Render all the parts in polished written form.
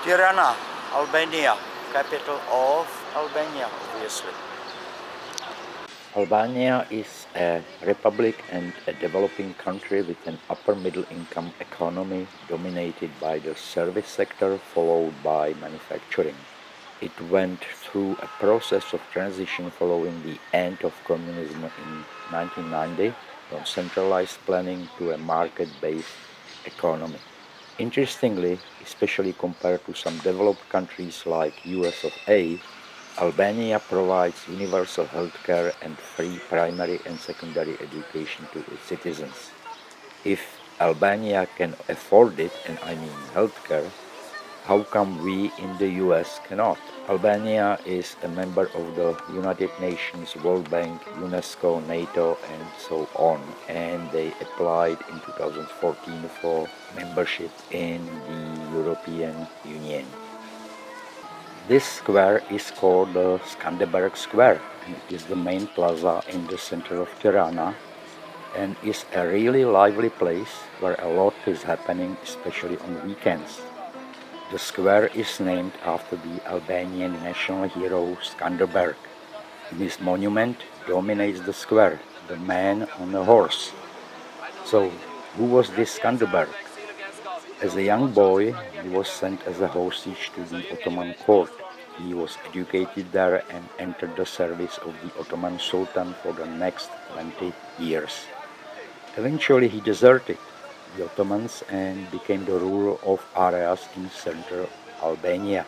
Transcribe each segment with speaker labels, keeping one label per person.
Speaker 1: Tirana, Albania, capital of Albania, obviously.
Speaker 2: Albania is a republic and a developing country with an upper middle income economy dominated by the service sector followed by manufacturing. It went through a process of transition following the end of communism in 1990 from centralized planning to a market-based economy. Interestingly, especially compared to some developed countries like US of A, Albania provides universal healthcare and free primary and secondary education to its citizens. If Albania can afford it, and I mean healthcare, how come we in the US cannot? Albania is a member of the United Nations, World Bank, UNESCO, NATO, and so on, and they applied in 2014 for membership in the European Union. This square is called the Skanderberg Square, and it is the main plaza in the center of Tirana, and is a really lively place where a lot is happening, especially on weekends. The square is named after the Albanian national hero Skanderberg. His monument dominates the square, the man on a horse. So, who was this Skanderberg? As a young boy, he was sent as a hostage to the Ottoman court. He was educated there and entered the service of the Ottoman Sultan for the next 20 years. Eventually, he deserted the Ottomans and became the ruler of areas in central Albania.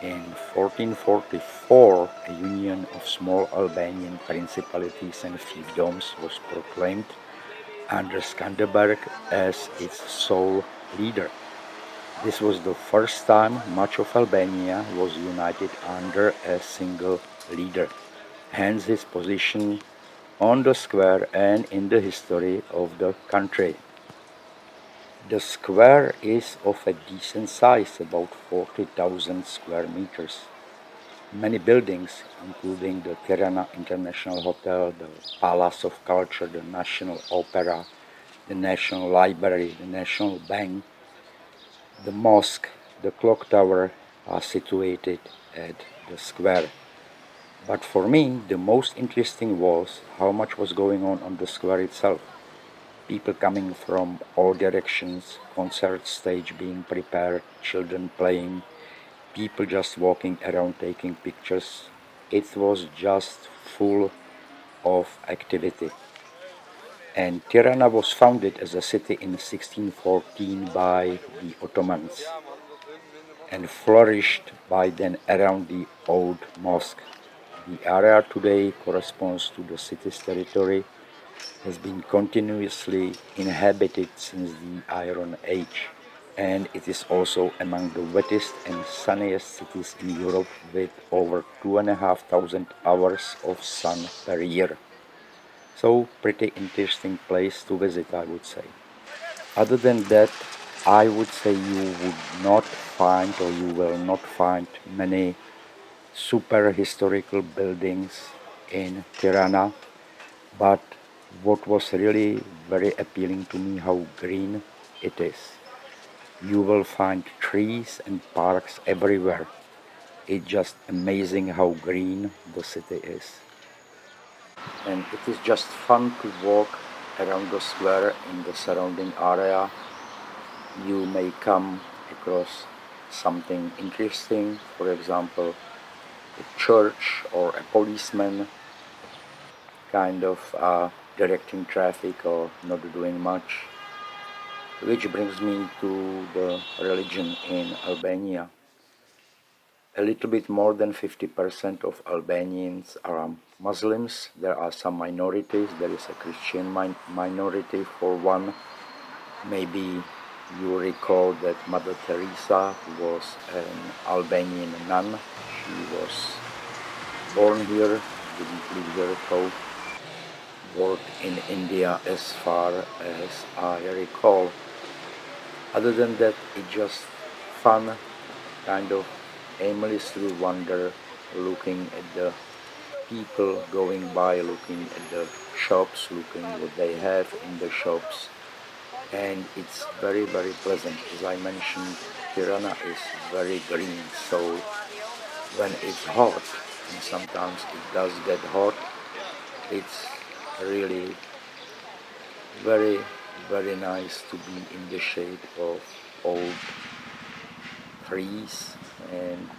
Speaker 2: In 1444, a union of small Albanian principalities and fiefdoms was proclaimed under Skanderberg as its sole leader. This was the first time much of Albania was united under a single leader, hence his position on the square and in the history of the country. The square is of a decent size, about 40,000 square meters. Many buildings, including the Tirana International Hotel, the Palace of Culture, the National Opera, the National Library, the National Bank, the mosque, the clock tower are situated at the square. But for me, the most interesting was how much was going on the square itself. People coming from all directions, concert stage being prepared, children playing, people just walking around taking pictures. It was just full of activity. And Tirana was founded as a city in 1614 by the Ottomans and flourished by then around the old mosque. The area today corresponds to the city's territory, has been continuously inhabited since the Iron Age, and it is also among the wettest and sunniest cities in Europe with over 2,500 hours of sun per year. So, pretty interesting place to visit, I would say. Other than that, I would say you would not find or you will not find many super historical buildings in Tirana, but what was really very appealing to me how green it is. You will find trees and parks everywhere. It's just amazing how green the city is. And it is just fun to walk around the square in the surrounding area. You may come across something interesting, for example, a church or a policeman kind of directing traffic or not doing much, which brings me to the religion in Albania. A little bit more than 50% of Albanians are Muslims. There are some minorities. There is a Christian minority for one. Maybe you recall that Mother Teresa was an Albanian nun. She was born here, didn't live here at all. Worked in India as far as I recall. Other than that, it's just fun, kind of aimlessly wander, looking at the people going by, looking at the shops, looking what they have in the shops, and it's very, very pleasant. As I mentioned, Tirana is very green, so when it's hot, and sometimes it does get hot, it's really very, very nice to be in the shade of old trees and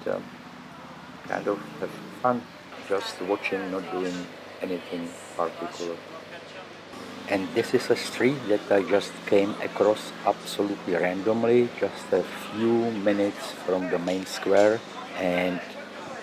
Speaker 2: kind of have fun just watching, not doing anything particular. And this is a street that I just came across absolutely randomly, just a few minutes from the main square, and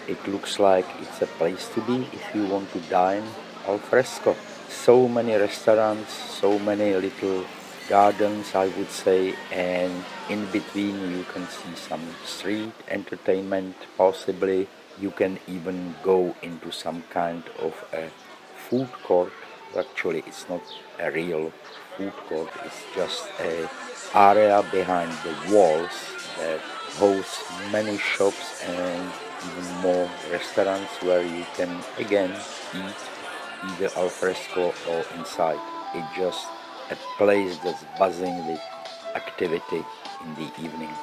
Speaker 2: it looks like it's a place to be if you want to dine al fresco. So many restaurants, so many little gardens, I would say, and in between you can see some street entertainment, possibly. You can even go into some kind of a food court. Actually, it's not a real food court, it's just a area behind the walls that hosts many shops and even more restaurants where you can again eat either al fresco or inside. It's just a place that's buzzing with activity in the evening.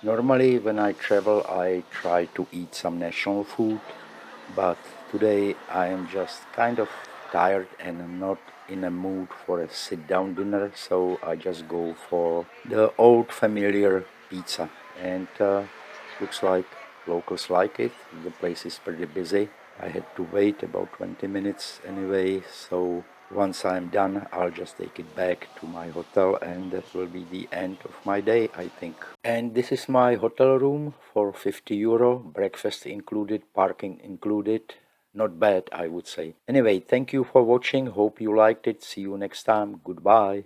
Speaker 2: Normally, when I travel, I try to eat some national food, but today I am just kind of tired and I'm not in a mood for a sit down dinner, so I just go for the old familiar pizza. And looks like locals like it. The place is pretty busy. I had to wait about 20 minutes anyway, so once I'm done, I'll just take it back to my hotel, and that will be the end of my day, I think. And this is my hotel room for 50 euro, breakfast included, parking included. Not bad, I would say. Anyway, thank you for watching. Hope you liked it. See you next time. Goodbye.